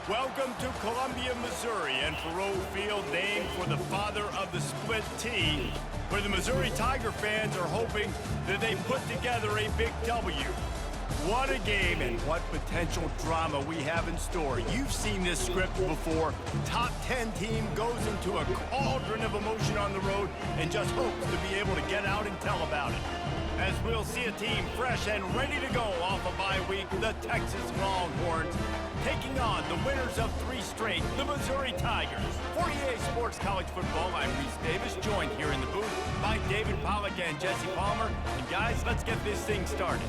Welcome to Columbia, Missouri, and Faurot Field, named for the father of the split T, where the Missouri Tiger fans are hoping that they put together a big W. What a game and what potential drama we have in store. You've seen this script before. Top 10 team goes into a cauldron of emotion on the road and just hopes to be able to get out and tell about it. As we'll see a team fresh and ready to go off a bye week, the Texas Longhorns taking on the winners of 3 straight, the Missouri Tigers. 48 Sports College Football, I'm Reese Davis, joined here in the booth by David Pollack and Jesse Palmer. And guys, let's get this thing started.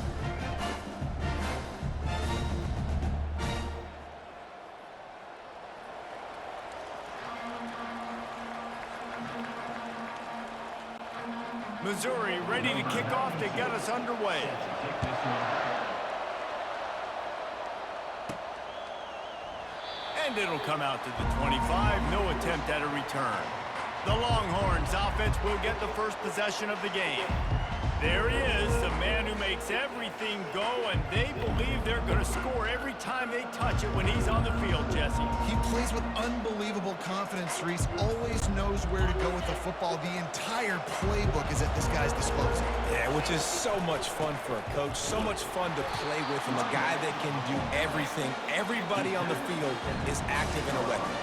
Missouri ready to kick off to get us underway. And it'll come out to the 25. No attempt at a return. The Longhorns offense will get the first possession of the game. There he is, the man who makes everything go, and they believe they're going to score every time they touch it when he's on the field, Jesse. He plays with unbelievable confidence, Reese. Always knows where to go with the football. The entire playbook is at this guy's disposal. Yeah, which is so much fun for a coach, so much fun to play with him, a guy that can do everything. Everybody on the field is active in a weapon.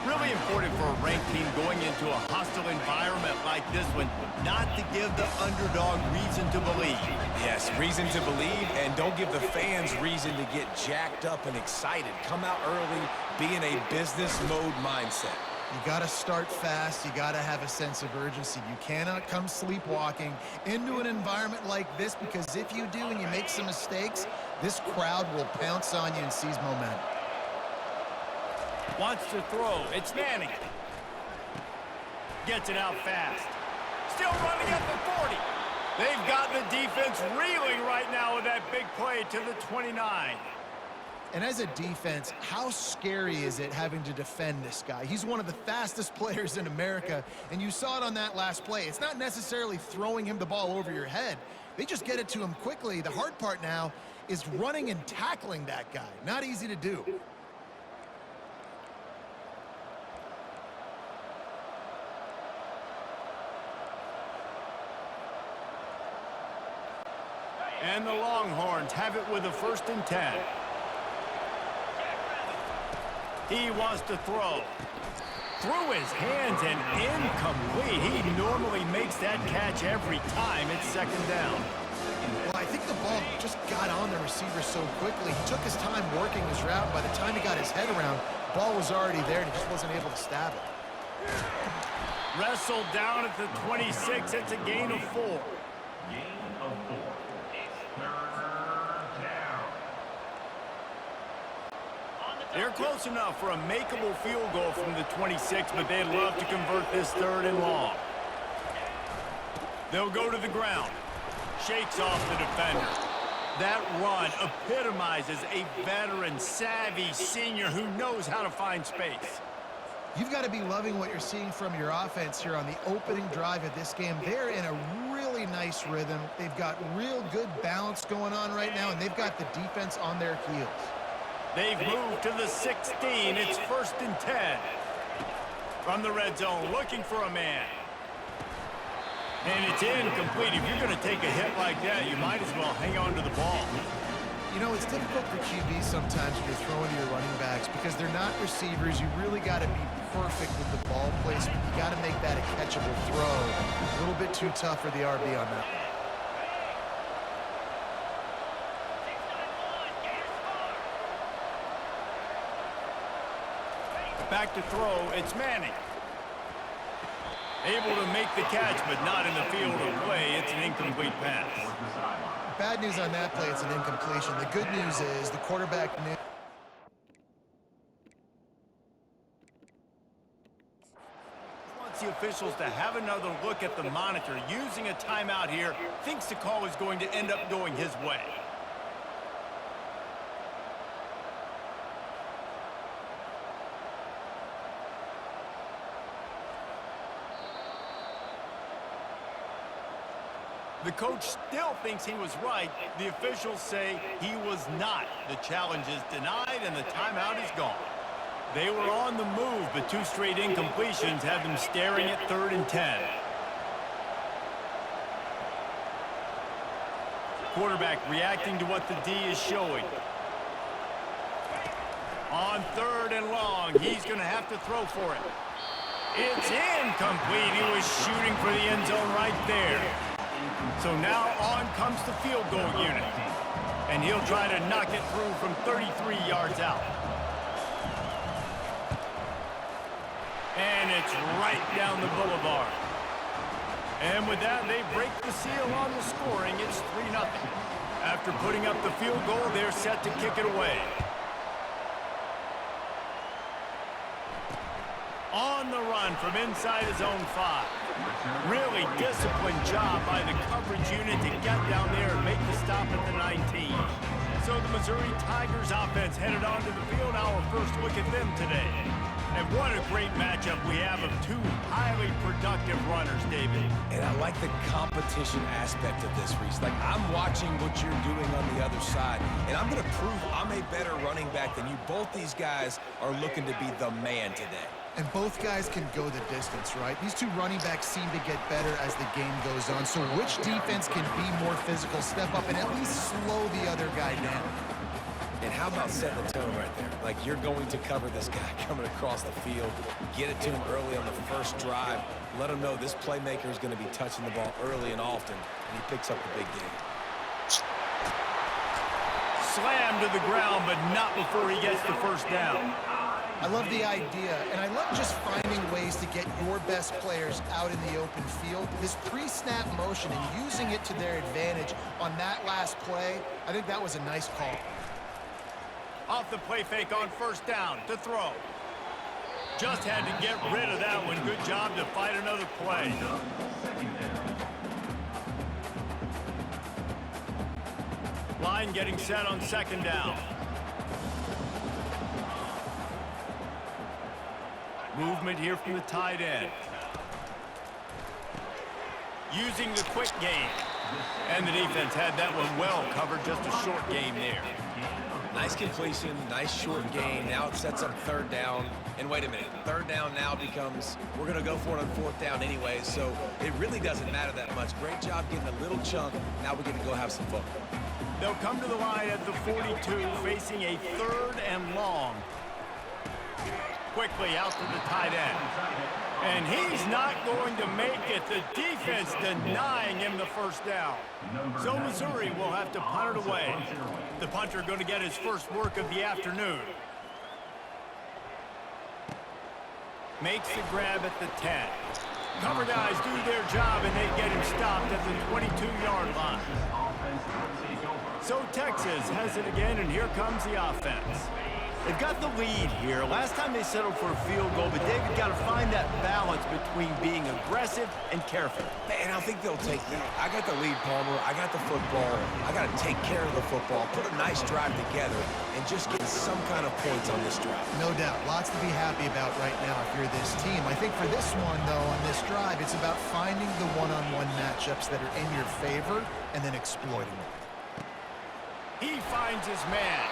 Really important for a ranked team going into a hostile environment like this one, not to give the underdog reason to believe. Yes, reason to believe, and don't give the fans reason to get jacked up and excited. Come out early, be in a business mode mindset. You got to start fast. You got to have a sense of urgency. You cannot come sleepwalking into an environment like this, because if you do and you make some mistakes, this crowd will pounce on you and seize momentum. Wants to throw. It's Manning. Gets it out fast. Still running at the 40. They've got the defense reeling right now with that big play to the 29. And as a defense, how scary is it having to defend this guy? He's one of the fastest players in America, and you saw it on that last play. It's not necessarily throwing him the ball over your head. They just get it to him quickly. The hard part now is running and tackling that guy. Not easy to do. And the Longhorns have it with a 1st and 10. He wants to throw. Through his hands and incomplete. He normally makes that catch every time. It's 2nd down. Well, I think the ball just got on the receiver so quickly. He took his time working his route. By the time he got his head around, the ball was already there and he just wasn't able to stab it. Wrestled down at the 26. It's a gain of 4. They're close enough for a makeable field goal from the 26, but they'd love to convert this 3rd and long. They'll go to the ground. Shakes off the defender. That run epitomizes a veteran, savvy senior who knows how to find space. You've got to be loving what you're seeing from your offense here on the opening drive of this game. They're in a really nice rhythm. They've got real good balance going on right now, and they've got the defense on their heels. They've moved to the 16. It's 1st and 10. From the red zone, looking for a man. And it's incomplete. If you're going to take a hit like that, you might as well hang on to the ball. You know, it's difficult for QBs sometimes when you're throwing to your running backs because they're not receivers. You really got to be perfect with the ball placement. You got to make that a catchable throw. A little bit too tough for the RB on that. Back to throw, it's Manning. Able to make the catch, but not in the field of play. It's an incomplete pass. Bad news on that play, it's an incompletion. The good news is the quarterback knew. Wants the officials to have another look at the monitor. Using a timeout here, thinks the call is going to end up going his way. The coach still thinks he was right. The officials say he was not. The challenge is denied, and the timeout is gone. They were on the move, but two straight incompletions have them staring at 3rd and 10. Quarterback reacting to what the D is showing. On 3rd and long, he's going to have to throw for it. It's incomplete. He was shooting for the end zone right there. So now on comes the field goal unit. And he'll try to knock it through from 33 yards out. And it's right down the boulevard. And with that, they break the seal on the scoring. It's 3-0. After putting up the field goal, they're set to kick it away. On the run from inside his own 5. Really disciplined job by the coverage unit to get down there and make the stop at the 19. So the Missouri Tigers offense headed onto the field. Our first look at them today. And what a great matchup we have of two highly productive runners, David. And I like the competition aspect of this, Reese. Like, I'm watching what you're doing on the other side, and I'm going to prove I'm a better running back than you. Both these guys are looking to be the man today. And both guys can go the distance, right? These two running backs seem to get better as the game goes on. So which defense can be more physical, step up, and at least slow the other guy down? And how about setting the tone right there? Like, you're going to cover this guy coming across the field, get it to him early on the first drive, let him know this playmaker is going to be touching the ball early and often, and he picks up the big game. Slammed to the ground, but not before he gets the first down. I love the idea, and I love just finding ways to get your best players out in the open field. This pre-snap motion and using it to their advantage on that last play, I think that was a nice call. Off the play fake on first down to throw. Just had to get rid of that one. Good job to fight another play. Line getting set on 2nd down. Movement here from the tight end. Using the quick game. And the defense had that one well covered. Just a short game there. Nice completion, nice short gain. Now it sets up 3rd down. And wait a minute, 3rd down now becomes, we're going to go for it on 4th down anyway, so it really doesn't matter that much. Great job getting a little chunk. Now we're going to go have some fun. They'll come to the line at the 42, facing a 3rd and long. Quickly out to the tight end. And he's not going to make it. The defense denying him the first down. So Missouri will have to punt it away. The punter going to get his first work of the afternoon. Makes the grab at the 10. Cover guys do their job, and they get him stopped at the 22-yard line. So Texas has it again, and here comes the offense. They've got the lead here. Last time they settled for a field goal, but David got to find that balance between being aggressive and careful. And I think they'll take that. I got the lead, Palmer. I got the football. I got to take care of the football, put a nice drive together, and just get some kind of points on this drive. No doubt. Lots to be happy about right now if you're this team. I think for this one, though, on this drive, it's about finding the one-on-one matchups that are in your favor and then exploiting them. He finds his man.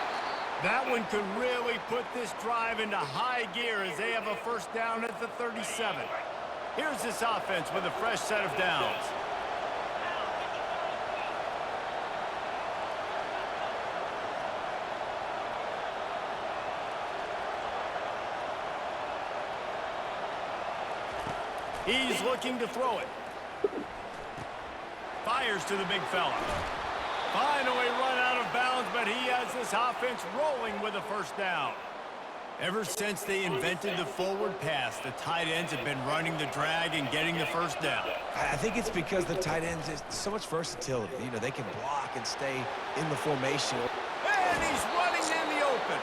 That one could really put this drive into high gear as they have a first down at the 37. Here's this offense with a fresh set of downs. He's looking to throw it. Fires to the big fella. Finally run out of bounds, but he has this offense rolling with a first down. Ever since they invented the forward pass, the tight ends have been running the drag and getting the first down. I think it's because the tight ends is so much versatility. You know, they can block and stay in the formation. And he's running in the open.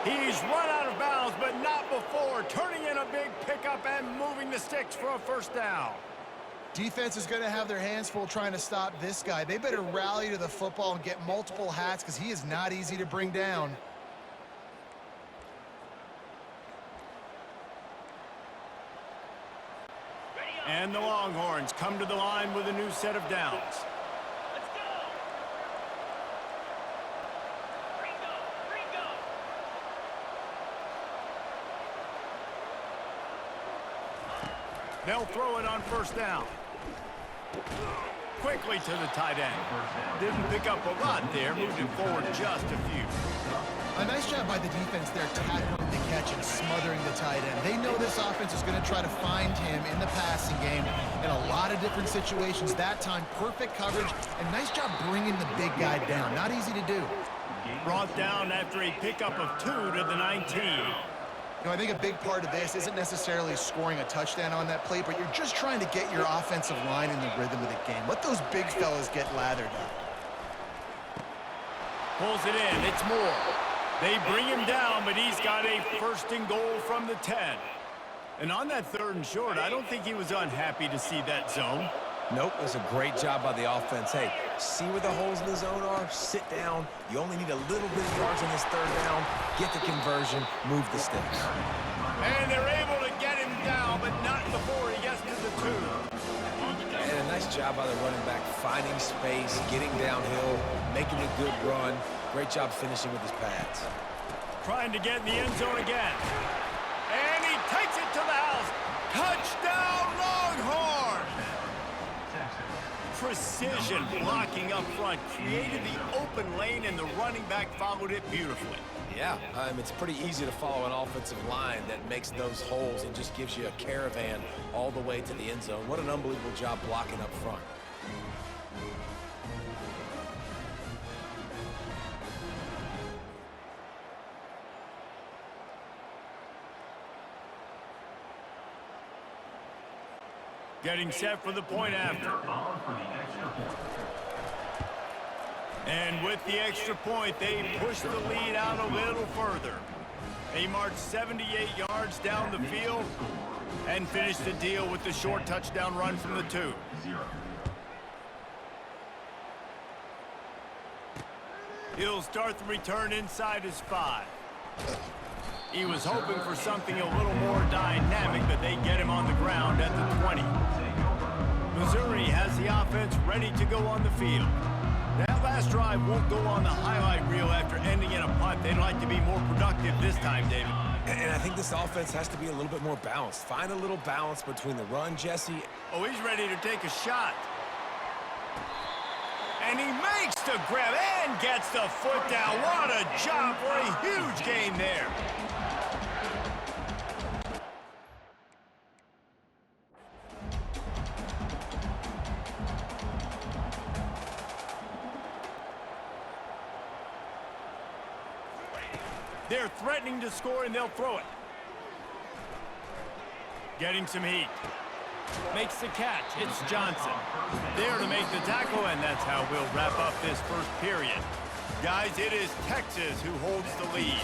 He's run out of bounds, but not before, turning in a big pickup and moving the sticks for a first down. Defense is going to have their hands full trying to stop this guy. They better rally to the football and get multiple hats because he is not easy to bring down. And the Longhorns come to the line with a new set of downs. They'll throw it on first down. Quickly to the tight end. Didn't pick up a lot there, moved it forward just a few. A nice job by the defense there, tackling the catch and smothering the tight end. They know this offense is going to try to find him in the passing game in a lot of different situations. That time, perfect coverage, and nice job bringing the big guy down. Not easy to do. Brought down after a pickup of 2 to the 19. You know, I think a big part of this isn't necessarily scoring a touchdown on that play, but you're just trying to get your offensive line in the rhythm of the game. Let those big fellas get lathered up. Pulls it in. It's Moore. They bring him down, but he's got a first and goal from the 10. And on that 3rd and short, I don't think he was unhappy to see that zone. Nope, it was a great job by the offense. Hey, see where the holes in the zone are? Sit down. You only need a little bit of yards on this 3rd down. Get the conversion. Move the sticks. And they're able to get him down, but not before he gets to the 2. And a nice job by the running back, finding space, getting downhill, making a good run. Great job finishing with his pads. Trying to get in the end zone again. And he takes it to the house. Touchdown, Longhorns! Precision blocking up front created the open lane, and the running back followed it beautifully. Yeah, it's pretty easy to follow an offensive line that makes those holes and just gives you a caravan all the way to the end zone. What an unbelievable job blocking up front. Getting set for the point after. And with the extra point, they push the lead out a little further. They march 78 yards down the field and finish the deal with the short touchdown run from the 2. He'll start the return inside his 5. He was hoping for something a little more dynamic, but they get him on the ground at the 20. Missouri has the offense ready to go on the field. That last drive won't go on the highlight reel after ending in a punt. They'd like to be more productive this time, David. And I think this offense has to be a little bit more balanced. Find a little balance between the run, Jesse. Oh, he's ready to take a shot. And he makes the grab and gets the foot down. What a job for a huge gain there. They're threatening to score, and they'll throw it. Getting some heat. Makes the catch. It's Johnson. There to make the tackle, and that's how we'll wrap up this first period. Guys, it is Texas who holds the lead.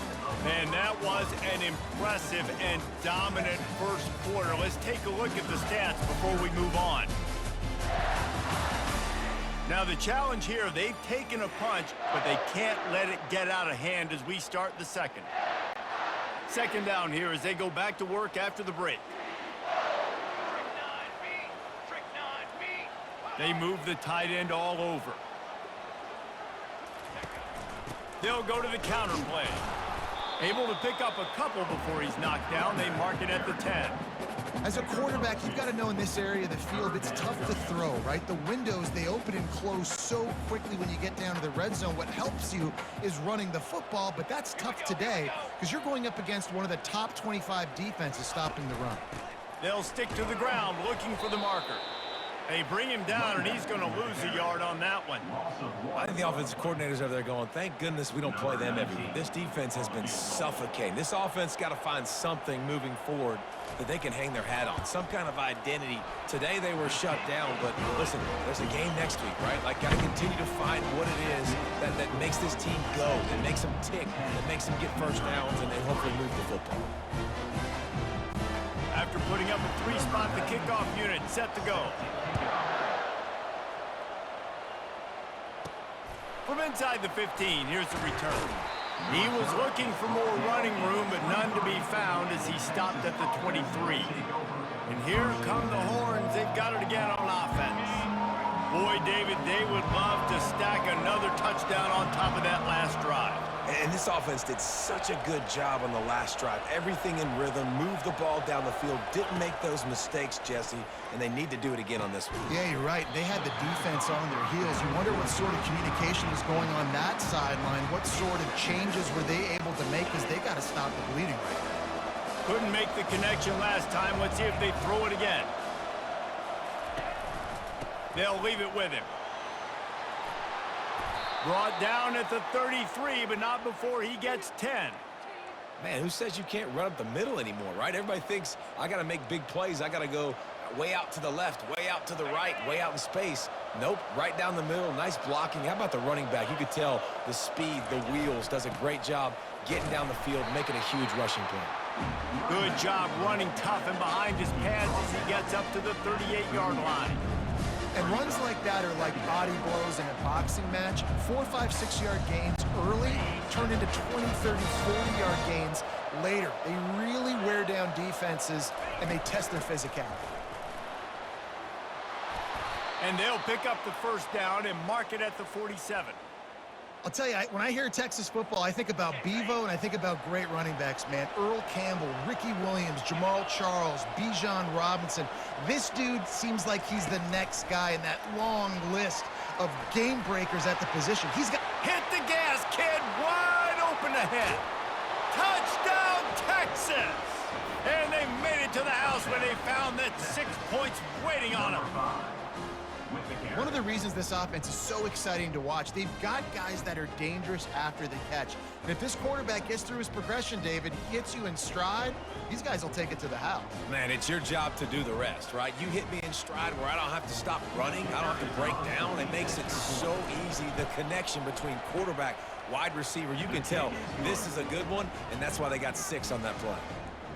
And that was an impressive and dominant first quarter. Let's take a look at the stats before we move on. Now, the challenge here, they've taken a punch, but they can't let it get out of hand as we start the second. Second down here as they go back to work after the break. They move the tight end all over. They'll go to the counter play. Able to pick up a couple before he's knocked down. They mark it at the 10. As a quarterback, you've got to know in this area of the field, it's tough to throw, right? The windows, they open and close so quickly when you get down to the red zone. What helps you is running the football, but that's tough today because you're going up against one of the top 25 defenses stopping the run. They'll stick to the ground looking for the marker. They bring him down, and he's going to lose a yard on that one. I think the offensive coordinators over there going, thank goodness we don't play them every week. This defense has been suffocating. This offense got to find something moving forward that they can hang their hat on, some kind of identity. Today they were shut down, but listen, there's a game next week, right? Like, got to continue to find what it is that makes this team go, that makes them tick, that makes them get first downs, and then hopefully move the football. After putting up a 3-spot, the kickoff unit set to go. From inside the 15, here's the return. He was looking for more running room, but none to be found as he stopped at the 23. And here come the horns. They've got it again on offense. Boy, David, they would love to stack another touchdown on top of that last drive. And this offense did such a good job on the last drive. Everything in rhythm, moved the ball down the field, didn't make those mistakes, Jesse, and they need to do it again on this one. Yeah, you're right. They had the defense on their heels. You wonder what sort of communication was going on that sideline. What sort of changes were they able to make, because they got to stop the bleeding right now. Couldn't make the connection last time. Let's see if they throw it again. They'll leave it with him. Brought down at the 33, but not before he gets 10. Man, who says you can't run up the middle anymore, right? Everybody thinks I got to make big plays. I got to go way out to the left, way out to the right, way out in space. Nope, right down the middle. Nice blocking. How about the running back? You could tell the speed, the wheels, does a great job getting down the field, making a huge rushing play. Good job running tough and behind his pads as he gets up to the 38-yard line. And runs like that are like body blows in a boxing match. 4, 5, 6-yard gains early turn into 20, 30, 40-yard gains later. They really wear down defenses, and they test their physicality. And they'll pick up the first down and mark it at the 47. I'll tell you, when I hear Texas football, I think about Bevo and I think about great running backs, man. Earl Campbell, Ricky Williams, Jamal Charles, Bijan Robinson. This dude seems like he's the next guy in that long list of game breakers at the position. He's got... Hit the gas, kid. Wide open ahead. Touchdown, Texas. And they made it to the house when they found that 6 points waiting on them. One of the reasons this offense is so exciting to watch, they've got guys that are dangerous after the catch. And if this quarterback gets through his progression, David, he hits you in stride, these guys will take it to the house. Man, it's your job to do the rest, right? You hit me in stride where I don't have to stop running. I don't have to break down. It makes it so easy. The connection between quarterback, wide receiver, you can tell this is a good one, and that's why they got 6 on that play.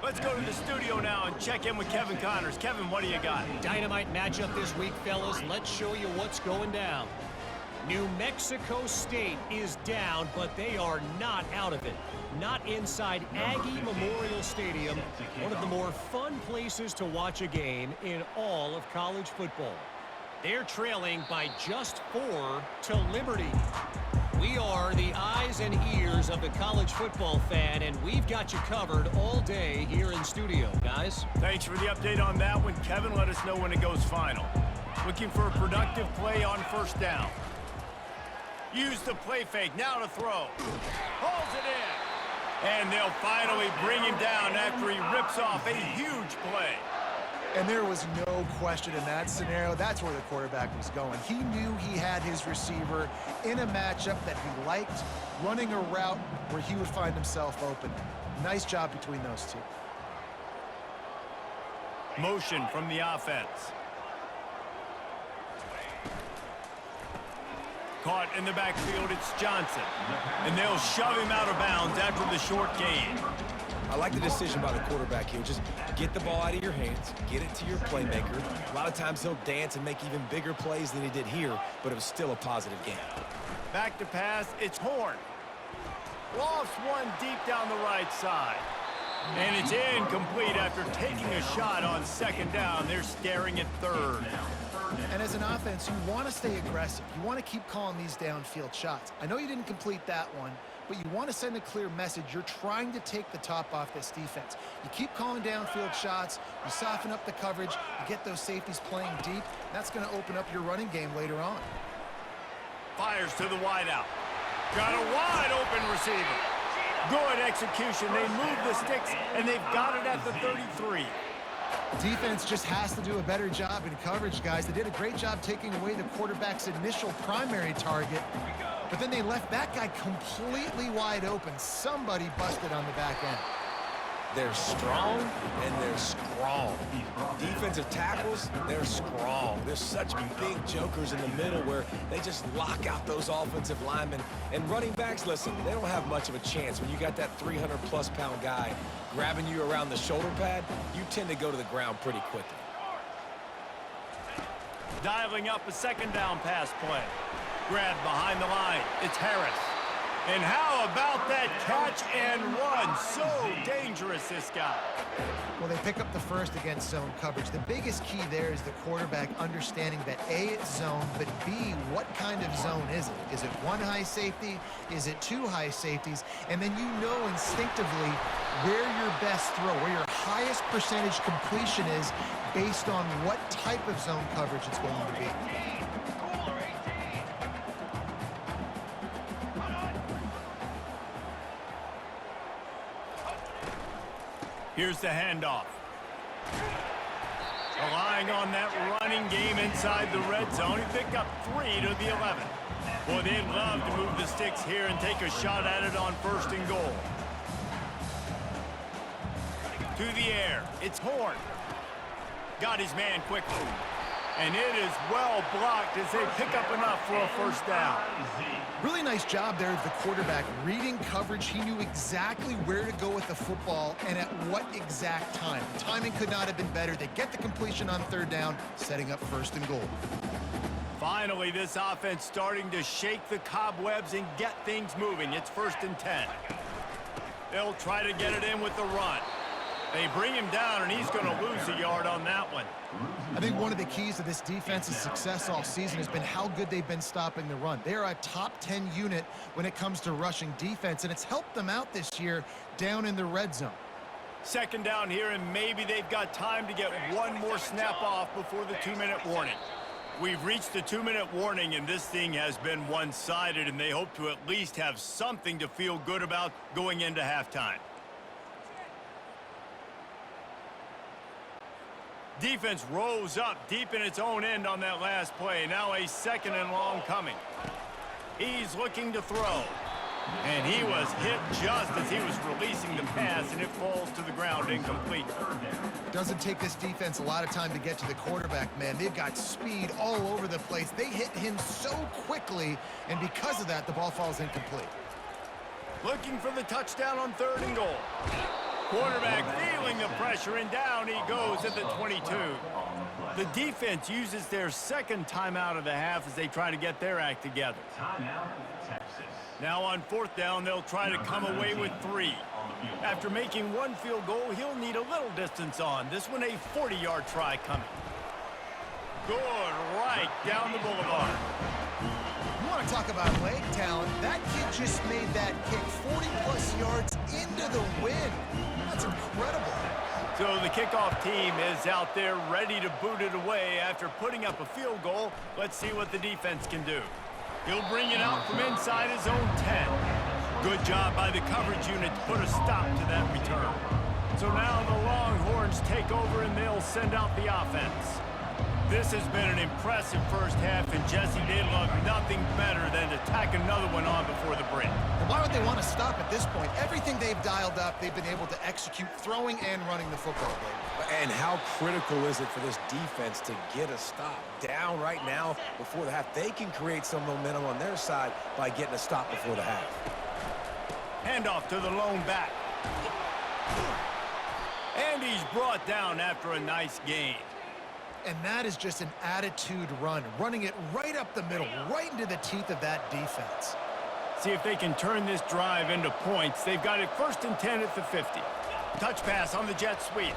Let's go to the studio now and check in with Kevin Connors. Kevin, what do you got? Dynamite matchup this week, fellas. Let's show you what's going down. New Mexico State is down, but they are not out of it. Not inside Aggie Memorial Stadium, one of the more fun places to watch a game in all of college football. They're trailing by just 4 to Liberty. We are the eyes and ears of the college football fan, and we've got you covered all day here in studio, guys. Thanks for the update on that one, Kevin. Let us know when it goes final. Looking for a productive play on first down. Use the play fake, now to throw. Pulls it in. And they'll finally bring him down after he rips off a huge play. And there was no question in that scenario. That's where the quarterback was going. He knew he had his receiver in a matchup that he liked, running a route where he would find himself open. Nice job between those two. Motion from the offense. Caught in the backfield, it's Johnson. And they'll shove him out of bounds after the short gain. I like the decision by the quarterback here. Just get the ball out of your hands, get it to your playmaker. A lot of times he'll dance and make even bigger plays than he did here, but it was still a positive game. Back to pass, it's Horn. Lofts one deep down the right side. And it's incomplete after taking a shot on second down. They're staring at third. And as an offense, you want to stay aggressive. You want to keep calling these downfield shots. I know you didn't complete that one, but you want to send a clear message. You're trying to take the top off this defense. You keep calling downfield shots, you soften up the coverage, you get those safeties playing deep. That's going to open up your running game later on. Fires to the wideout. Got a wide open receiver. Good execution. They move the sticks, and they've got it at the 33. Defense just has to do a better job in coverage, guys. They did a great job taking away the quarterback's initial primary target, but then they left that guy completely wide open. Somebody busted on the back end. They're strong and they're strong. Defensive tackles, they're strong. There's such big jokers in the middle where they just lock out those offensive linemen. And running backs, listen, they don't have much of a chance. When you got that 300-plus pound guy grabbing you around the shoulder pad, you tend to go to the ground pretty quickly. Dialing up a second down pass play. Grabbed behind the line. It's Harris. And how about that catch and run? So dangerous, this guy. Well, they pick up the first against zone coverage. The biggest key there is the quarterback understanding that A, it's zone, but B, what kind of zone is it? Is it one high safety? Is it two high safeties? And then you know instinctively where your best throw, where your highest percentage completion is based on what type of zone coverage it's going to be. Here's the handoff. Relying on that running game inside the red zone. He picked up 3 to the 11. Boy, they'd love to move the sticks here and take a shot at it on 1st and goal. To the air. It's Horn. Got his man quickly. And it is well blocked as they pick up enough for a 1st down. Really nice job there of the quarterback. Reading coverage, he knew exactly where to go with the football and at what exact time. The timing could not have been better. They get the completion on 3rd down, setting up 1st and goal. Finally, this offense starting to shake the cobwebs and get things moving. It's 1st and 10. They'll try to get it in with the run. They bring him down, and he's going to lose a yard on that one. I think one of the keys to this defense's success all season has been how good they've been stopping the run. They are a top 10 unit when it comes to rushing defense, and it's helped them out this year down in the red zone. 2nd down here, and maybe they've got time to get one more snap off before the 2-minute warning. We've reached the 2-minute warning, and this thing has been one-sided, and they hope to at least have something to feel good about going into halftime. Defense rose up deep in its own end on that last play. Now a 2nd and long coming. He's looking to throw. And he was hit just as he was releasing the pass, and it falls to the ground incomplete. Doesn't take this defense a lot of time to get to the quarterback, man. They've got speed all over the place. They hit him so quickly, and because of that, the ball falls incomplete. Looking for the touchdown on 3rd and goal. Quarterback feeling the pressure, and down he goes at the 22. The defense uses their 2nd timeout of the half as they try to get their act together. Now on 4th down, they'll try to come away with 3. After making 1 field goal, he'll need a little distance on. This one a 40-yard try coming. Good right down the boulevard. You want to talk about leg talent? That kid just made that kick 40-plus yards into the wind. That's incredible. So the kickoff team is out there ready to boot it away after putting up a field goal. Let's see what the defense can do. He'll bring it out from inside his own 10. Good job by the coverage unit to put a stop to that return. So now the Longhorns take over and they'll send out the offense. This has been an impressive 1st half, and Jesse, they'd love nothing better than to tack another one on before the break. And why would they want to stop at this point? Everything they've dialed up, they've been able to execute throwing and running the football game. And how critical is it for this defense to get a stop down right now before the half? They can create some momentum on their side by getting a stop before the half. Handoff to the lone back. And he's brought down after a nice gain. And that is just an attitude run, running it right up the middle, right into the teeth of that defense. See if they can turn this drive into points. They've got it 1st and 10 at the 50. Touch pass on the jet sweep.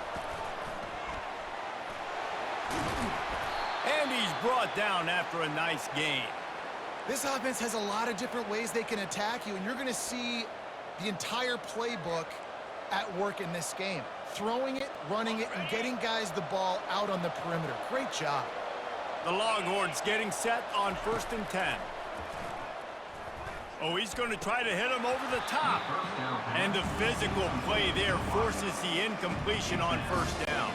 And he's brought down after a nice gain. This offense has a lot of different ways they can attack you, and you're going to see the entire playbook at work in this game. Throwing it, running it, and getting guys the ball out on the perimeter. Great job. The Longhorns getting set on 1st and 10. Oh, he's going to try to hit him over the top. And the physical play there forces the incompletion on 1st down.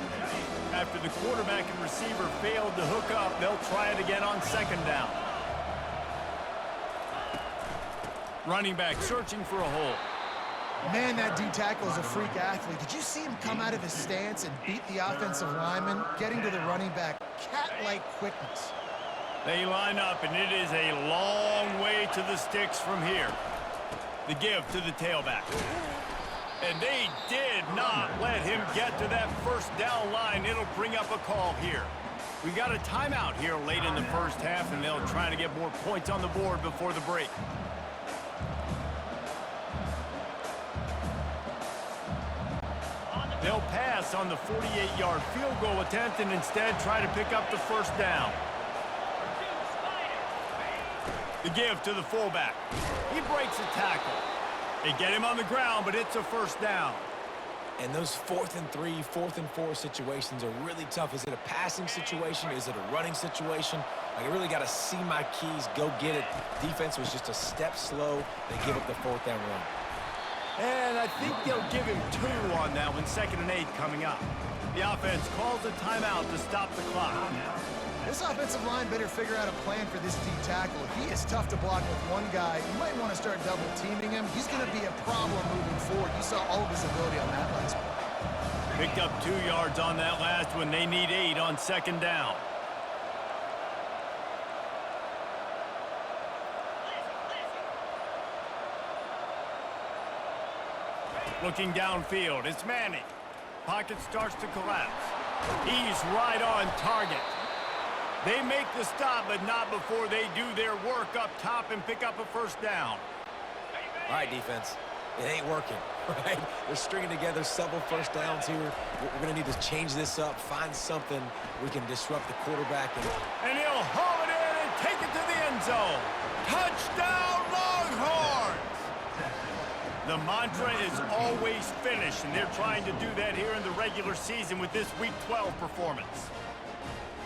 After the quarterback and receiver failed to hook up, they'll try it again on 2nd down. Running back searching for a hole. Man, that D-tackle is a freak athlete. Did you see him come out of his stance and beat the offensive lineman, getting to the running back? Cat-like quickness. They line up, and it is a long way to the sticks from here. The give to the tailback. And they did not let him get to that 1st down line. It'll bring up a call here. We got a timeout here late in the 1st half, and they'll try to get more points on the board before the break. They'll pass on the 48-yard field goal attempt and instead try to pick up the first down. The give to the fullback. He breaks a tackle. They get him on the ground, but it's a first down. And those 4th and 3, 4th and 4 situations are really tough. Is it a passing situation? Is it a running situation? Like, I really got to see my keys, go get it. Defense was just a step slow. They give up the 4th down run. And I think they'll give him 2 on that one, 2nd and 8 coming up. The offense calls a timeout to stop the clock. This offensive line better figure out a plan for this D tackle. He is tough to block with one guy. You might want to start double teaming him. He's going to be a problem moving forward. You saw all of his ability on that last play. Picked up 2 yards on that last one. They need 8 on 2nd down. Looking downfield, it's Manning. Pocket starts to collapse. He's right on target. They make the stop, but not before they do their work up top and pick up a first down. All right, defense. It ain't working, right? They're stringing together several first downs here. We're going to need to change this up, find something we can disrupt the quarterback. And he'll haul it in and take it to the end zone. Touchdown, Longhorns! The mantra is always finish, and they're trying to do that here in the regular season with this Week 12 performance.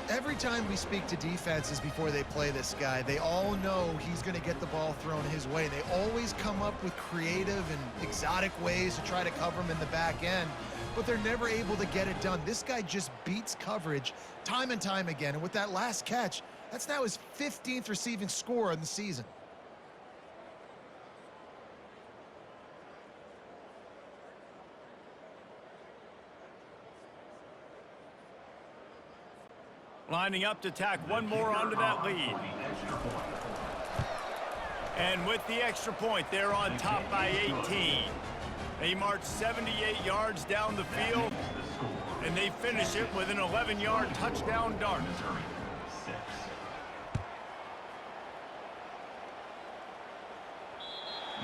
Every time we speak to defenses before they play this guy, they all know he's going to get the ball thrown his way. They always come up with creative and exotic ways to try to cover him in the back end, but they're never able to get it done. This guy just beats coverage time and time again, and with that last catch, that's now his 15th receiving score in the season. Lining up to tack one more onto that lead. And with the extra point, they're on top by 18. They march 78 yards down the field, and they finish it with an 11-yard touchdown dart.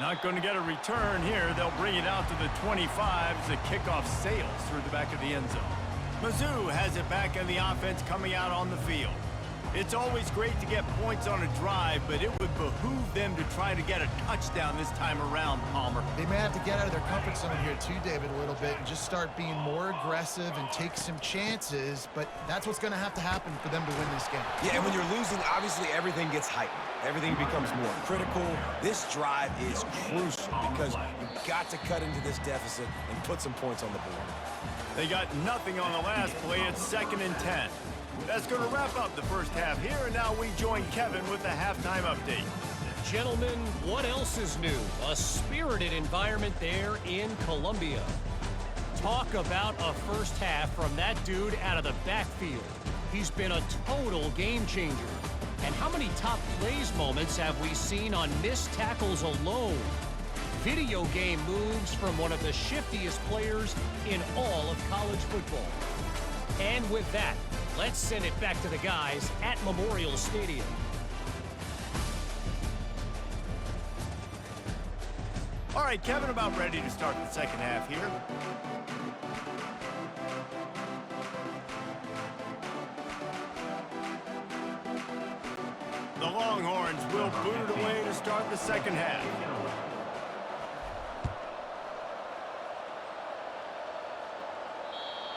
Not going to get a return here. They'll bring it out to the 25 as the kickoff sails through the back of the end zone. Mizzou has it back in the offense coming out on the field. It's always great to get points on a drive, but it would behoove them to try to get a touchdown this time around, Palmer. They may have to get out of their comfort zone here too, David, a little bit, and just start being more aggressive and take some chances, but that's what's going to have to happen for them to win this game. Yeah, and when you're losing, obviously everything gets heightened. Everything becomes more critical. This drive is crucial because you've got to cut into this deficit and put some points on the board. They got nothing on the last play. It's 2nd and 10. That's going to wrap up the first half here, and now we join Kevin with the halftime update. Gentlemen, what else is new? A spirited environment there in Columbia. Talk about a first half from that dude out of the backfield. He's been a total game changer. And how many top plays moments have we seen on missed tackles alone? Video game moves from one of the shiftiest players in all of college football. And with that, let's send it back to the guys at Memorial Stadium. All right, Kevin, about ready to start the second half here. The Longhorns will boot it away to start the second half.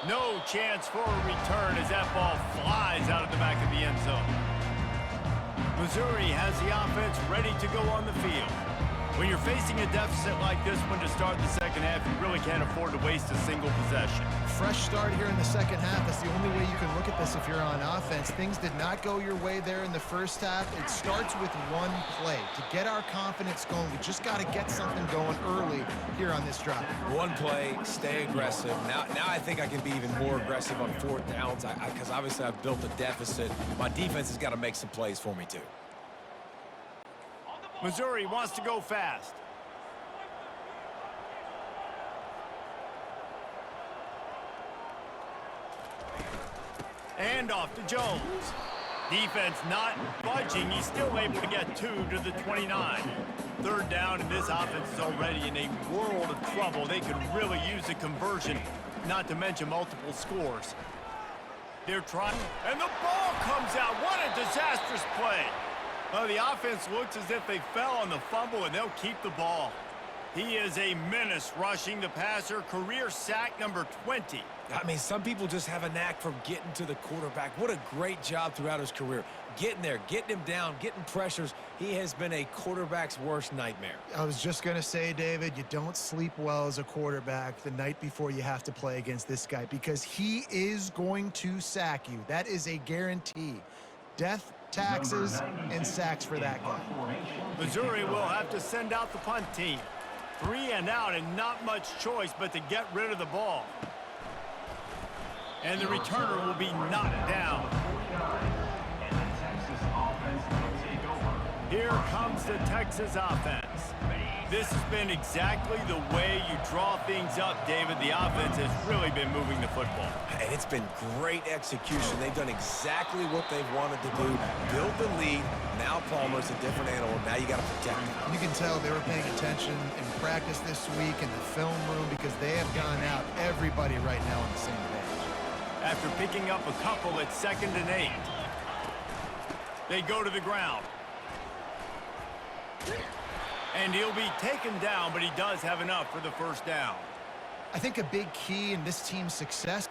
No chance for a return as that ball flies out of the back of the end zone. Missouri has the offense ready to go on the field. When you're facing a deficit like this one to start the second half, you really can't afford to waste a single possession. Fresh start here in the second half. That's the only way you can look at this if you're on offense. Things did not go your way there in the first half. It starts with one play. To get our confidence going, we just got to get something going early here on this drive. One play, stay aggressive. Now I think I can be even more aggressive on 4th downs because obviously I've built a deficit. My defense has got to make some plays for me too. Missouri wants to go fast. And off to Jones. Defense not budging. He's still able to get 2 to the 29. 3rd down, and this offense is already in a world of trouble. They could really use a conversion not to mention multiple scores. They're trying, and the ball comes out. What a disastrous play. Well, the offense looks as if they fell on the fumble, and they'll keep the ball. He is a menace rushing the passer, career sack number 20. I mean, some people just have a knack for getting to the quarterback. What a great job throughout his career. Getting there, getting him down, getting pressures. He has been a quarterback's worst nightmare. I was just going to say, David, you don't sleep well as a quarterback the night before you have to play against this guy because he is going to sack you. That is a guarantee. Death, taxes, and sacks for that guy. Missouri will have to send out the punt team. 3 and out and not much choice but to get rid of the ball. And the returner will be knocked down. Here comes the Texas offense. This has been exactly the way you draw things up, David. The offense has really been moving the football. And it's been great execution. They've done exactly what they've wanted to do. Build the lead. Now Palmer's a different animal. Now you got to protect him. You can tell they were paying attention in practice this week in the film room because they have gone out everybody right now on the same page. After picking up a couple at 2nd and 8. They go to the ground. And he'll be taken down, but he does have enough for the first down. I think a big key in this team's success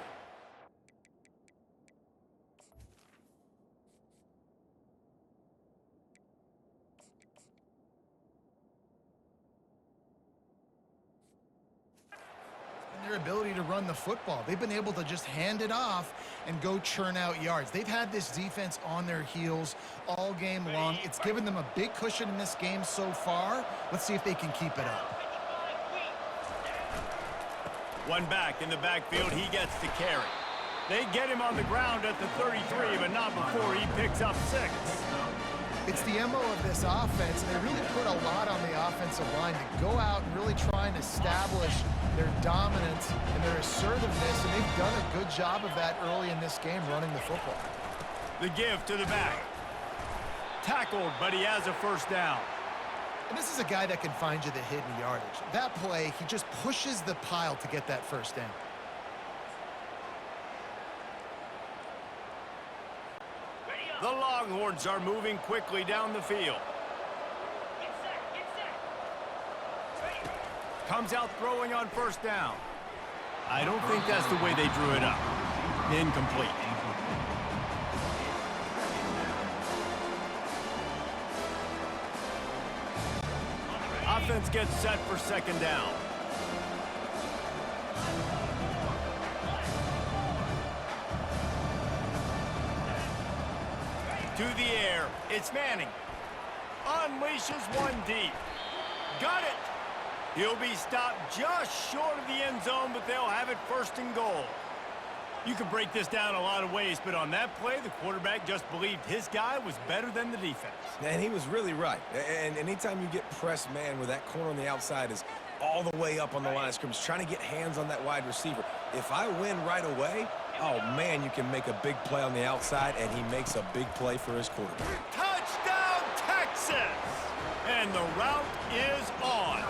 their ability to run the football. They've been able to just hand it off and go churn out yards. They've had this defense on their heels all game long. It's given them a big cushion in this game so far. Let's see if they can keep it up. One back in the backfield, he gets to carry. They get him on the ground at the 33, but not before he picks up 6. It's the MO of this offense, and they really put a lot on the offensive line to go out and really try and establish their dominance and their assertiveness, and they've done a good job of that early in this game running the football. The give to the back. Tackled, but he has a first down. And this is a guy that can find you the hidden yardage. That play, he just pushes the pile to get that first down. The Longhorns are moving quickly down the field. Comes out throwing on first down. I don't think that's the way they drew it up. Incomplete. Offense gets set for 2nd down. To the air, it's Manning. Unleashes one deep. Got it. He'll be stopped just short of the end zone, but they'll have it 1st and goal. You can break this down a lot of ways, but on that play, the quarterback just believed his guy was better than the defense. And he was really right. And anytime you get pressed man where that corner on the outside is all the way up on the line of scrimmage, trying to get hands on that wide receiver. If I win right away, oh, man, you can make a big play on the outside, and he makes a big play for his quarterback. Touchdown, Texas! And the route is on.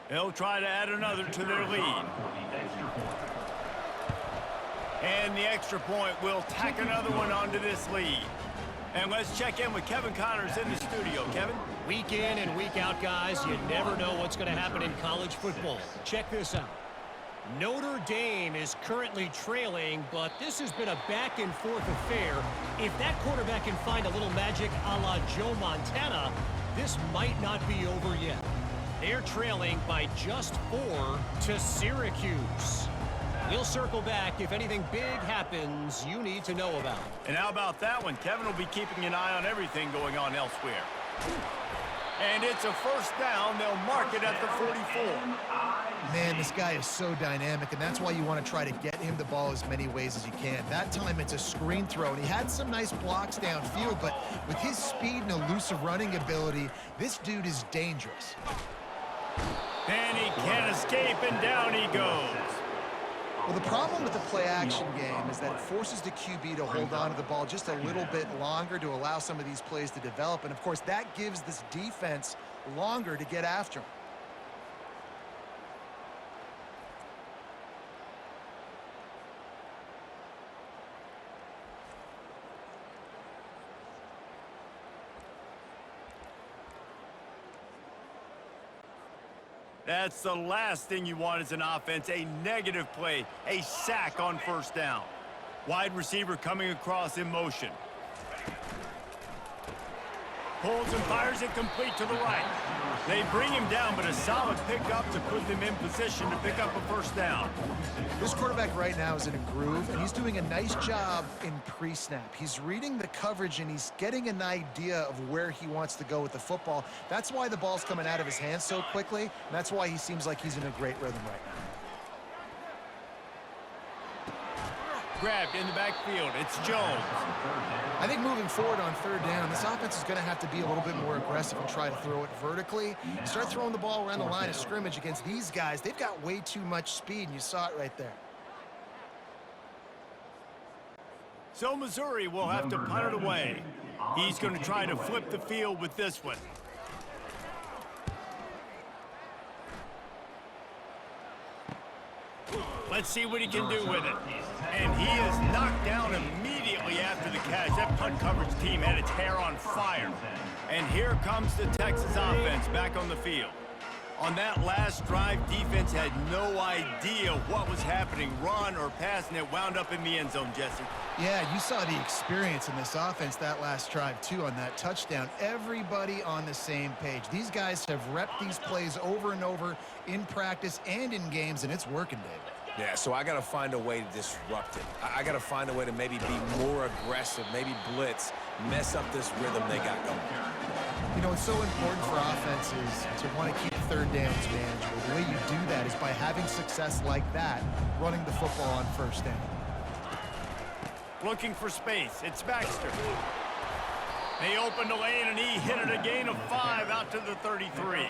They'll try to add another to their lead. And the extra point will tack another one onto this lead. And let's check in with Kevin Connors in the studio. Kevin? Week in and week out, guys, you never know what's going to happen in college football. Check this out. Notre Dame is currently trailing, but this has been a back-and-forth affair. If that quarterback can find a little magic a la Joe Montana, this might not be over yet. They're trailing by just 4 to Syracuse. We'll circle back if anything big happens you need to know about. And how about that one? Kevin will be keeping an eye on everything going on elsewhere. And it's a first down. They'll mark it at the 44. Man, this guy is so dynamic, and that's why you want to try to get him the ball as many ways as you can. That time it's a screen throw, and he had some nice blocks downfield, but with his speed and elusive running ability, this dude is dangerous. And he can't escape, and down he goes. Well, the problem with the play-action game is that it forces the QB to hold on to the ball just a little bit longer to allow some of these plays to develop, and of course that gives this defense longer to get after him. That's the last thing you want as an offense, a negative play, a sack on first down. Wide receiver coming across in motion. Pulls and fires it complete to the right. They bring him down, but a solid pickup to put them in position to pick up a first down. This quarterback right now is in a groove, and he's doing a nice job in pre-snap. He's reading the coverage, and he's getting an idea of where he wants to go with the football. That's why the ball's coming out of his hands so quickly, and that's why he seems like he's in a great rhythm right now. Grabbed in the backfield. It's Jones. I think moving forward on third down, this offense is going to have to be a little bit more aggressive and try to throw it vertically. Start throwing the ball around the line of scrimmage against these guys. They've got way too much speed, and you saw it right there. So Missouri will have to punt it away. He's going to try to flip the field with this one. Let's see what he can do with it. And he is knocked down immediately after the catch. That punt coverage team had its hair on fire. And here comes the Texas offense back on the field. On that last drive, defense had no idea what was happening, run or pass, and it wound up in the end zone, Jesse. Yeah, you saw the experience in this offense that last drive, too, on that touchdown. Everybody on the same page. These guys have repped these plays over and over in practice and in games, and it's working, David. Yeah, so I got to find a way to disrupt it. I got to find a way to maybe be more aggressive, maybe blitz, mess up this rhythm they got going. You know, it's so important for offenses to want to keep third downs manageable. The way you do that is by having success like that, running the football on first down. Looking for space. It's Baxter. They opened the lane, and he hit it a gain of 5 out to the 33.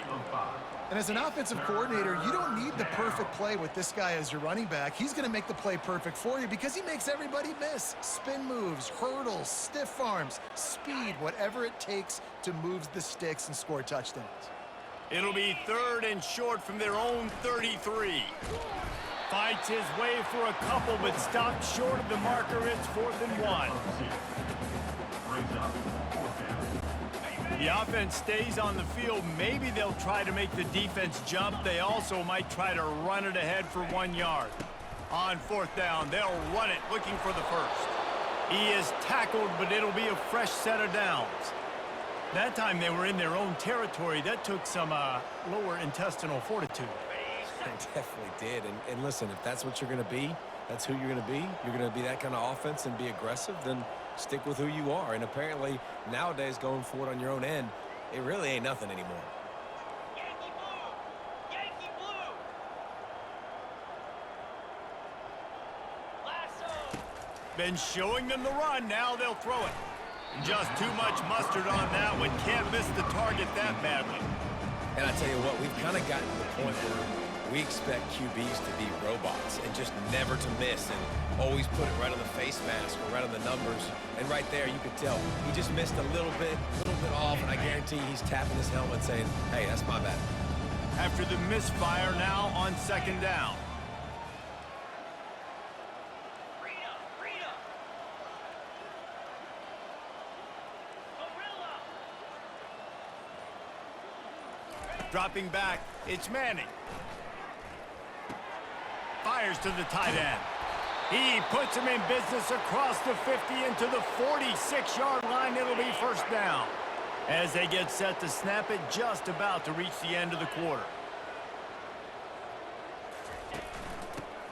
And as an offensive coordinator, you don't need the perfect play with this guy as your running back. He's going to make the play perfect for you because he makes everybody miss. Spin moves, hurdles, stiff arms, speed, whatever it takes to move the sticks and score touchdowns. It'll be 3rd and short from their own 33. Fights his way for a couple, but stopped short of the marker. It's 4th and 1. The offense stays on the field. Maybe they'll try to make the defense jump. They also might try to run it ahead for 1 yard. On 4th down, they'll run it, looking for the first. He is tackled, but it'll be a fresh set of downs. That time they were in their own territory. That took some lower intestinal fortitude. It definitely did. And listen, if that's what you're going to be, that's who you're going to be. You're going to be that kind of offense and be aggressive, then stick with who you are. And apparently, nowadays, going forward on your own end, it really ain't nothing anymore. Yankee blue! Yankee blue! Lasso! Been showing them the run. Now they'll throw it. Just too much mustard on that one. Can't miss the target that badly. And I tell you what, we've kind of gotten to the point where we expect QBs to be robots and just never to miss and always put it right on the face mask or right on the numbers. And right there, you could tell he just missed a little bit off, and I guarantee he's tapping his helmet saying, hey, that's my bad. After the misfire, now on 2nd down. Rita! Gorilla! Dropping back, it's Manning. Fires to the tight end. He puts him in business across the 50 into the 46-yard line. It'll be 1st down. As they get set to snap it, just about to reach the end of the quarter.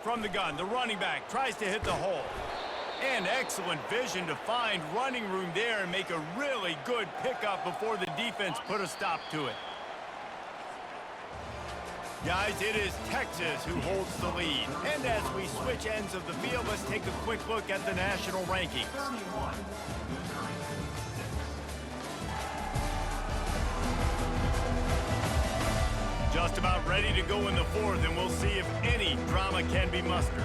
From the gun, the running back tries to hit the hole. And excellent vision to find running room there and make a really good pickup before the defense put a stop to it. Guys, it is Texas who holds the lead. And as we switch ends of the field, let's take a quick look at the national rankings. Just about ready to go in the fourth, and we'll see if any drama can be mustered.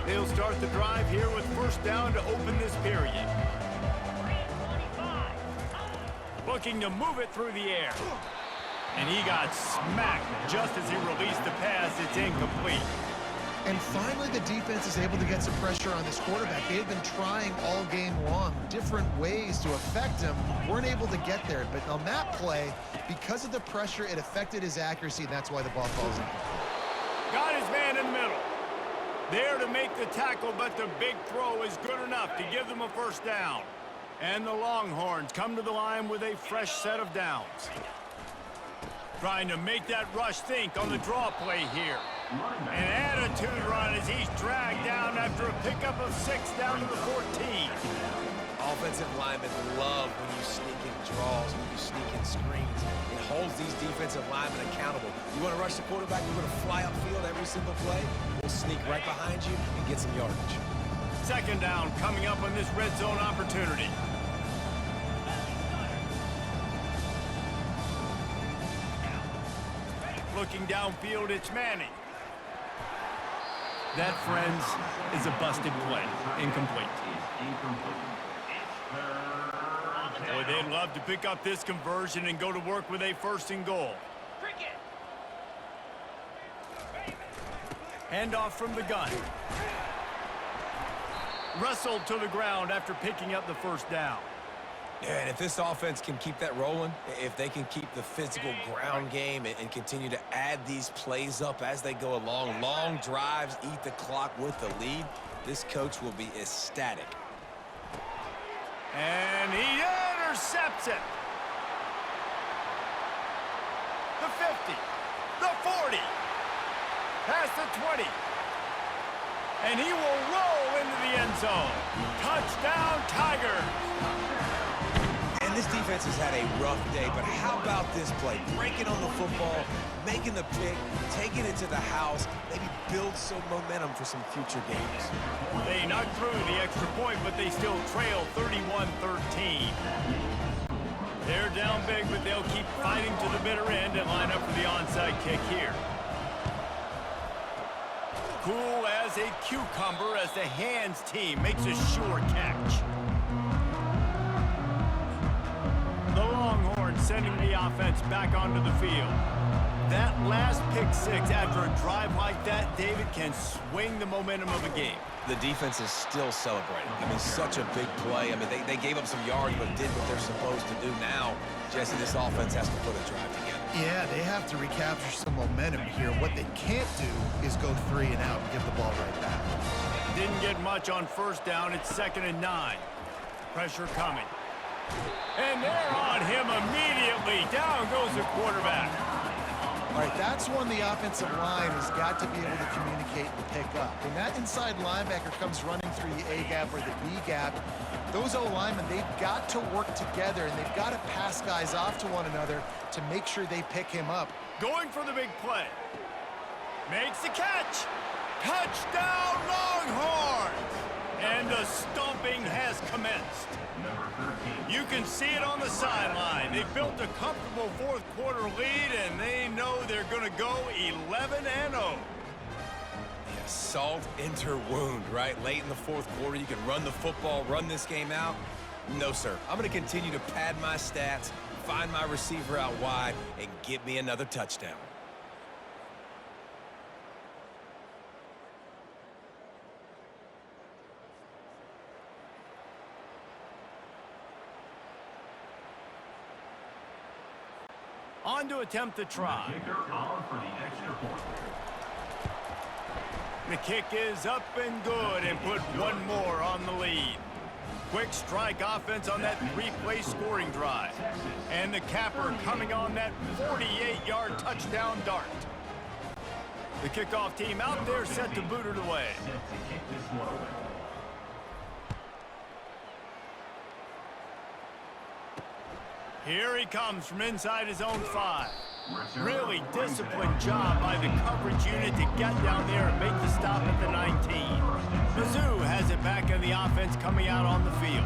They'll start the drive here with first down to open this period. 25. Looking to move it through the air. And he got smacked just as he released the pass. It's incomplete. And finally, the defense is able to get some pressure on this quarterback. They had been trying all game long, different ways to affect him. Weren't able to get there. But on that play, because of the pressure, it affected his accuracy, and that's why the ball falls incomplete. Got his man in the middle. There to make the tackle, but the big throw is good enough to give them a first down. And the Longhorns come to the line with a fresh set of downs. Trying to make that rush think on the draw play here. An attitude run as he's dragged down after a pickup of 6 down to the 14. Offensive linemen love when you sneak in draws, when you sneak in screens. It holds these defensive linemen accountable. You want to rush the quarterback, you're going to fly upfield every single play. We'll sneak right behind you and get some yardage. Second down coming up on this red zone opportunity. Looking downfield, it's Manning. That, friends, is a busted play. Incomplete. Boy, they'd love to pick up this conversion and go to work with a first and goal. Cricket. Handoff from the gun. Wrestled to the ground after picking up the first down. Yeah, and if this offense can keep that rolling, if they can keep the physical ground game and continue to add these plays up as they go along, long drives, eat the clock with the lead, this coach will be ecstatic. And he intercepts it. The 50, the 40, past the 20. And he will roll into the end zone. Touchdown, Tigers. This defense has had a rough day, but how about this play? Breaking on the football, making the pick, taking it to the house, maybe build some momentum for some future games. They knocked through the extra point, but they still trail 31-13. They're down big, but they'll keep fighting to the bitter end and line up for the onside kick here. Cool as a cucumber as the hands team makes a sure catch. The Longhorns sending the offense back onto the field. That last pick six after a drive like that, David, can swing the momentum of a game. The defense is still celebrating. I mean, such a big play. I mean, they gave up some yards, but did what they're supposed to do now. Jesse, this offense has to put a drive together. Yeah, they have to recapture some momentum here. What they can't do is go 3 and out and give the ball right back. Didn't get much on first down. It's 2nd and 9. Pressure coming. And they're on him immediately. Down goes the quarterback. All right, that's when the offensive line has got to be able to communicate and pick up. When that inside linebacker comes running through the A gap or the B gap, those O-linemen, they've got to work together, and they've got to pass guys off to one another to make sure they pick him up. Going for the big play. Makes the catch. Touchdown, Longhorns! And the stomping has commenced. You can see it on the sideline. They built a comfortable fourth quarter lead, and they know they're going to go 11-0. Yeah, salt enter wound, right? Late in the fourth quarter, you can run the football, run this game out. No, sir. I'm going to continue to pad my stats, find my receiver out wide, and get me another touchdown. On to attempt the try. The kick is up and good and put one more on the lead. Quick strike offense on that 3-play scoring drive. And the capper coming on that 48-yard touchdown dart. The kickoff team out there set to boot it away. Here he comes from inside his own 5. Really disciplined job by the coverage unit to get down there and make the stop at the 19. Mizzou has it back in the offense coming out on the field.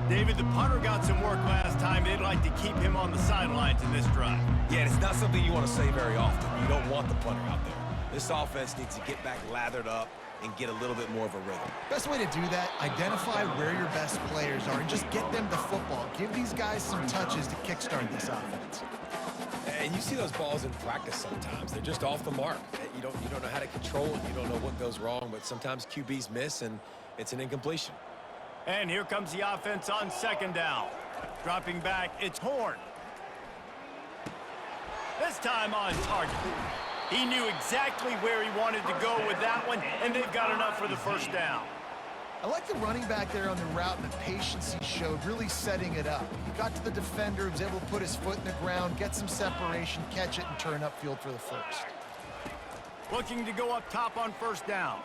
David, the punter got some work last time. They'd like to keep him on the sidelines in this drive. Yeah, it's not something you want to say very often. You don't want the punter out there. This offense needs to get back lathered up and get a little bit more of a rhythm. Best way to do that, identify where your best players are and just get them the football. Give these guys some touches to kickstart this offense. And you see those balls in practice sometimes. They're just off the mark. You don't know how to control it. You don't know what goes wrong, but sometimes QBs miss, and it's an incompletion. And here comes the offense on second down. Dropping back, it's Horn. This time on target. He knew exactly where he wanted to go with that one, and they've got enough for the first down. I like the running back there on the route and the patience he showed, really setting it up. He got to the defender, was able to put his foot in the ground, get some separation, catch it, and turn upfield for the first. Looking to go up top on first down.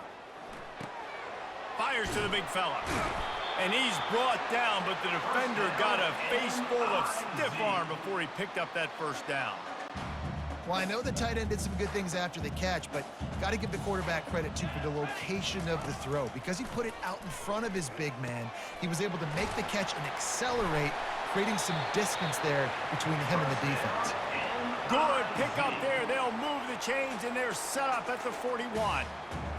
Fires to the big fella. And he's brought down, but the defender got a face full of stiff arm before he picked up that first down. Well, I know the tight end did some good things after the catch, but got to give the quarterback credit, too, for the location of the throw. Because he put it out in front of his big man, he was able to make the catch and accelerate, creating some distance there between him and the defense. Good pick up there. They'll move the chains, and they're set up at the 41.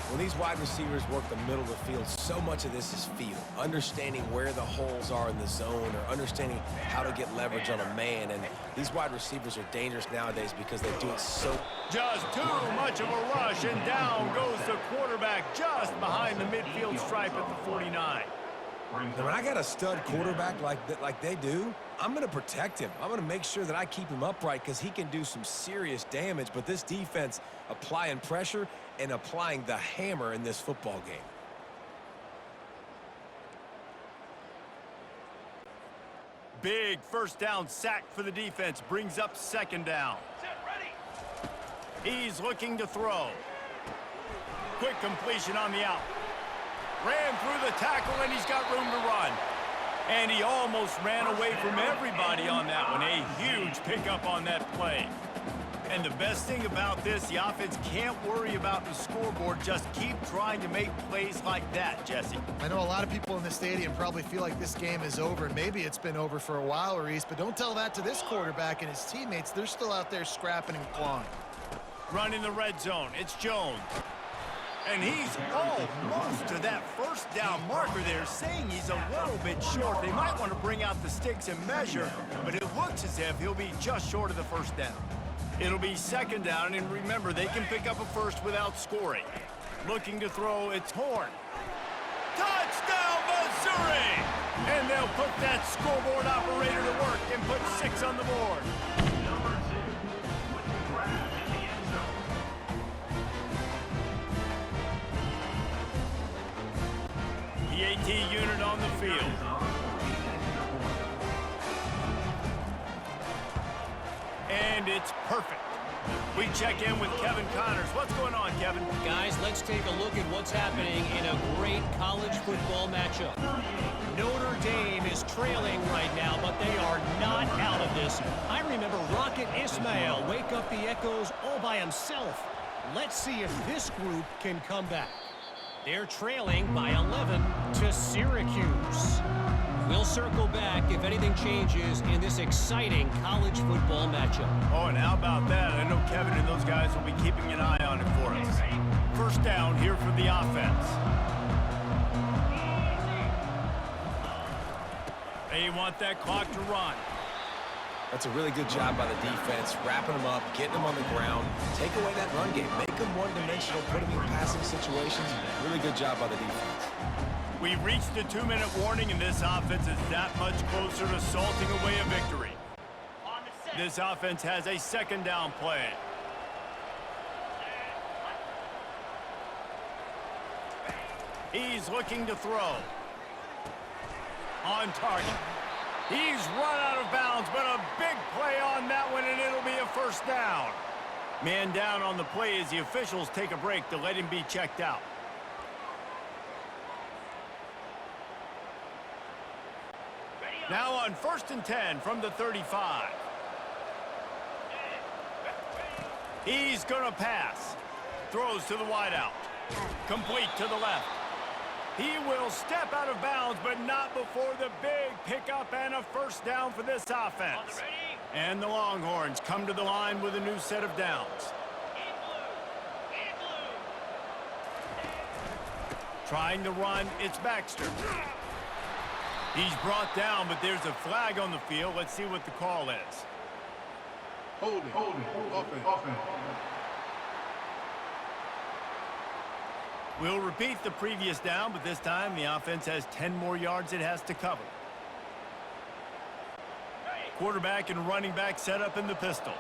When these wide receivers work the middle of the field, so much of this is feel. Understanding where the holes are in the zone or understanding how to get leverage on a man. And these wide receivers are dangerous nowadays because they do it so... Just too much of a rush, and down goes the quarterback just behind the midfield stripe at the 49. Now, when I got a stud quarterback like they do, I'm going to protect him. I'm going to make sure that I keep him upright because he can do some serious damage. But this defense applying pressure and applying the hammer in this football game. Big first down sack for the defense. Brings up second down. Set, ready. He's looking to throw. Quick completion on the out. Ran through the tackle, and he's got room to run. And he almost ran away from everybody on that one. A huge pickup on that play. And the best thing about this, the offense can't worry about the scoreboard. Just keep trying to make plays like that, Jesse. I know a lot of people in the stadium probably feel like this game is over. Maybe it's been over for a while, Reese, but don't tell that to this quarterback and his teammates. They're still out there scrapping and clawing. Running the red zone. It's Jones. And he's almost to that first down marker there, saying he's a little bit short. They might want to bring out the sticks and measure, but it looks as if he'll be just short of the first down. It'll be second down, and remember, they can pick up a first without scoring. Looking to throw, it's Horn. Touchdown, Missouri! And they'll put that scoreboard operator to work and put 6 on the board. PAT unit on the field. And it's perfect. We check in with Kevin Connors. What's going on, Kevin? Guys, let's take a look at what's happening in a great college football matchup. Notre Dame is trailing right now, but they are not out of this. I remember Rocket Ismail wake up the echoes all by himself. Let's see if this group can come back. They're trailing by 11 to Syracuse. We'll circle back if anything changes in this exciting college football matchup. Oh, and how about that? I know Kevin and those guys will be keeping an eye on it for us. First down here for the offense. They want that clock to run. That's a really good job by the defense, wrapping them up, getting them on the ground, take away that run game, make them one-dimensional, put them in passing situations. Really good job by the defense. We've reached the 2-minute warning, and this offense is that much closer to salting away a victory. On the set. This offense has a second down play. He's looking to throw. On target. He's run out of bounds, but a big play on that one, and it'll be a first down. Man down on the play as the officials take a break to let him be checked out. Now on 1st and 10 from the 35. He's going to pass. Throws to the wideout. Complete to the left. He will step out of bounds, but not before the big pickup and a first down for this offense. And the Longhorns come to the line with a new set of downs. Trying to run, it's Baxter. He's brought down, but there's a flag on the field. Let's see what the call is. Holding, offense. We'll repeat the previous down, but this time the offense has 10 more yards it has to cover. Quarterback and running back set up in the pistol.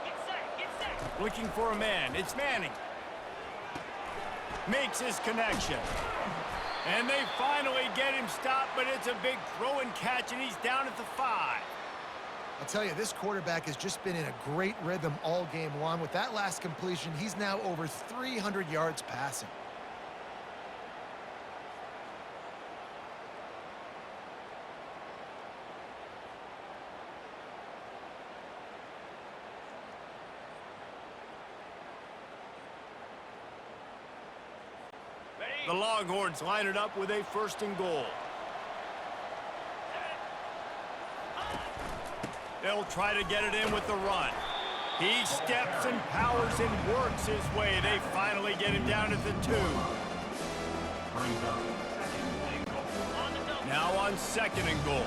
Get set. Looking for a man. It's Manning. Makes his connection. And they finally get him stopped, but it's a big throw and catch, and he's down at the 5. I'll tell you, this quarterback has just been in a great rhythm all game long. With that last completion, he's now over 300 yards passing. The Longhorns line it up with a 1st and goal. They'll try to get it in with the run. He steps and powers and works his way. They finally get him down at the 2. Now on 2nd and goal.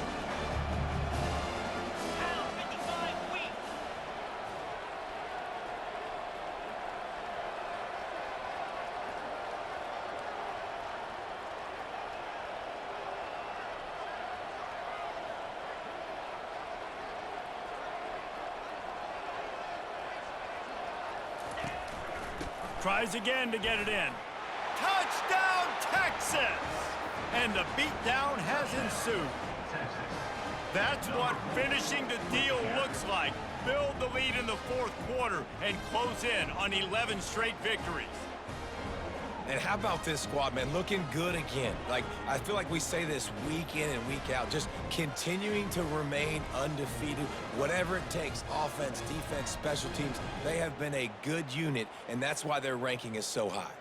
Tries again to get it in. Touchdown, Texas! And the beatdown has ensued. That's what finishing the deal looks like. Build the lead in the 4th quarter and close in on 11 straight victories. And how about this squad, man? Looking good again. Like, I feel like we say this week in and week out, just continuing to remain undefeated. Whatever it takes, offense, defense, special teams, they have been a good unit, and that's why their ranking is so high.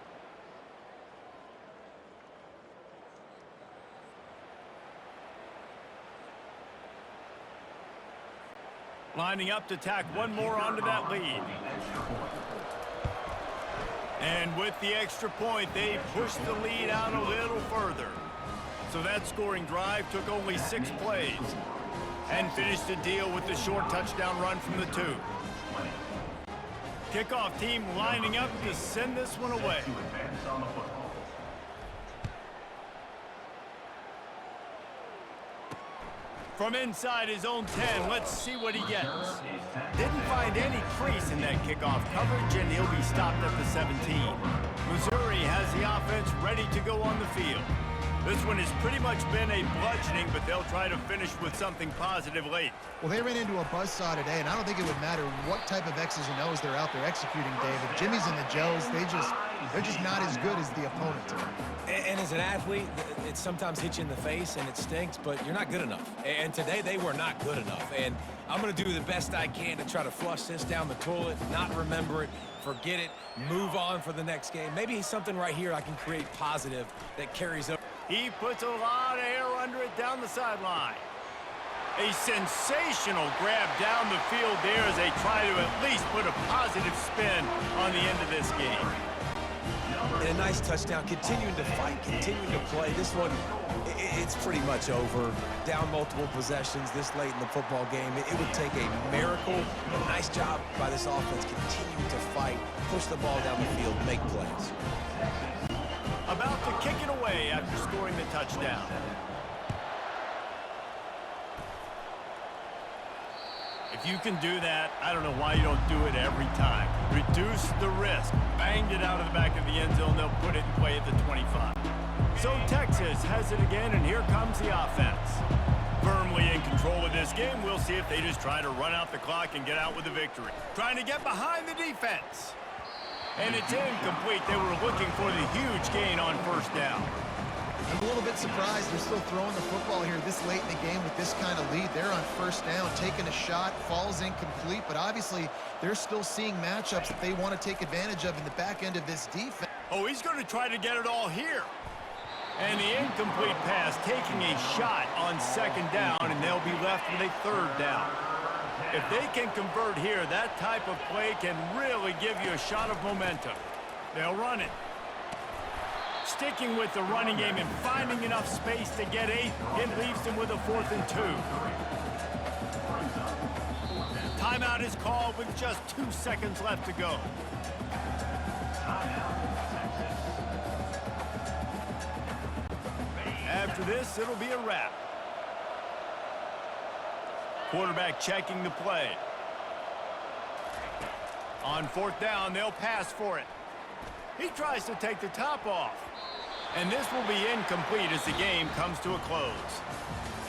Lining up to tack one more onto that lead. And with the extra point, they pushed the lead out a little further. So that scoring drive took only 6 plays and finished the deal with the short touchdown run from the 2. Kickoff team lining up to send this one away. From inside his own 10, let's see what he gets. Didn't find any crease in that kickoff coverage, and he'll be stopped at the 17. Missouri has the offense ready to go on the field. This one has pretty much been a bludgeoning, but they'll try to finish with something positive late. Well, they ran into a buzzsaw today, and I don't think it would matter what type of X's and O's they're out there executing, David. Jimmy's and the Joes, they're just not as good as the opponent today. And as an athlete, it sometimes hits you in the face and it stinks, but you're not good enough. And today they were not good enough. And I'm going to do the best I can to try to flush this down the toilet, not remember it, forget it, move on for the next game. Maybe something right here I can create positive that carries over. He puts a lot of air under it down the sideline. A sensational grab down the field there as they try to at least put a positive spin on the end of this game. And a nice touchdown, continuing to fight, continuing to play. This one, it's pretty much over. Down multiple possessions this late in the football game. It would take a miracle. A nice job by this offense, continuing to fight, push the ball down the field, make plays. About to kick it away after scoring the touchdown. If you can do that, I don't know why you don't do it every time. Reduce the risk. Banged it out of the back of the end zone. They'll put it in play at the 25. So Texas has it again, and here comes the offense. firmly in control of this game. We'll see if they just try to run out the clock and get out with a victory. Trying to get behind the defense. And it's incomplete. They were looking for the huge gain on first down. I'm a little bit surprised they're still throwing the football here this late in the game with this kind of lead. They're on first down, taking a shot, falls incomplete, but obviously they're still seeing matchups that they want to take advantage of in the back end of this defense. Oh, he's going to try to get it all here. And the incomplete pass taking a shot on second down, and they'll be left with a third down. If they can convert here, that type of play can really give you a shot of momentum. They'll run it. Sticking with the running game and finding enough space to get 8, it leaves them with a 4th and 2. Timeout is called with just 2 seconds left to go. After this, it'll be a wrap. Quarterback checking the play. On 4th down, they'll pass for it. He tries to take the top off. And this will be incomplete as the game comes to a close.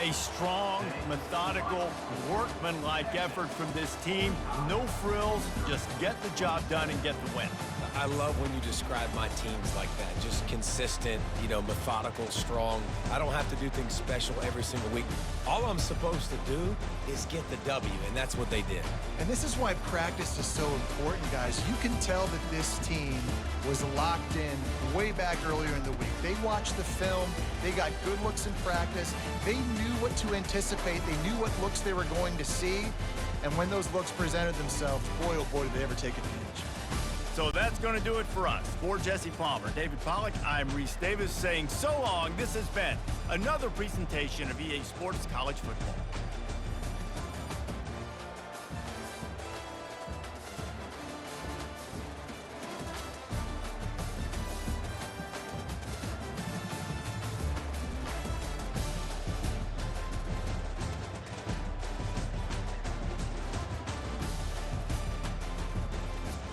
A strong, methodical, workmanlike effort from this team. No frills, just get the job done and get the win. I love when you describe my teams like that. Just consistent, methodical, strong. I don't have to do things special every single week. All I'm supposed to do is get the W, and that's what they did. And this is why practice is so important, guys. You can tell that this team was locked in way back earlier in the week. They watched the film. They got good looks in practice. They knew what to anticipate. They knew what looks they were going to see. And when those looks presented themselves, boy, oh boy, did they ever take advantage. So that's going to do it for us. For Jesse Palmer, David Pollack, I'm Reese Davis saying so long. This has been another presentation of EA Sports College Football.